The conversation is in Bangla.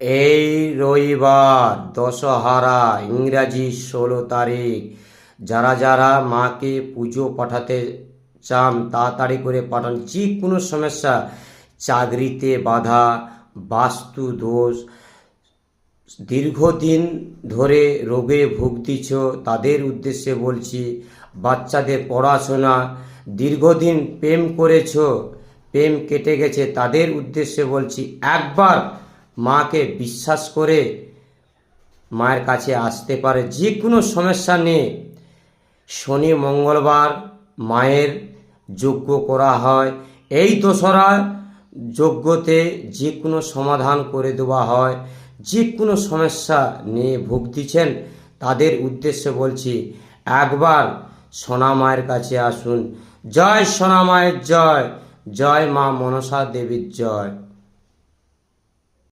এই রবিবার দশহারা ইংরাজি 16 তারিখ। যারা যারা মাকে পুজো পাঠাতে চান তাড়াতাড়ি করে পাঠান। যে কোনো সমস্যা, চাকরিতে বাধা, বাস্তু দোষ, দীর্ঘদিন ধরে রোগে ভুগতেছ তাদের উদ্দেশ্যে বলছি। বাচ্চাদের পড়াশোনা, দীর্ঘদিন প্রেম করেছ, প্রেম কেটে গেছে তাদের উদ্দেশ্যে বলছি। একবার মাকে বিশ্বাস করে মায়ের কাছে আসতে পারে। যে কোনো সমস্যা নিয়ে শনি মঙ্গলবার মায়ের যজ্ঞ করা হয়। এই দশরা যজ্ঞতে যে কোনো সমাধান করে দেওয়া হয়। যে কোনো সমস্যা নিয়ে ভুগতেছেন তাদের উদ্দেশ্যে বলছি, একবার সোনা মায়ের কাছে আসুন। জয় সোনা মায়ের জয়, জয় মা মনসা দেবীর জয়।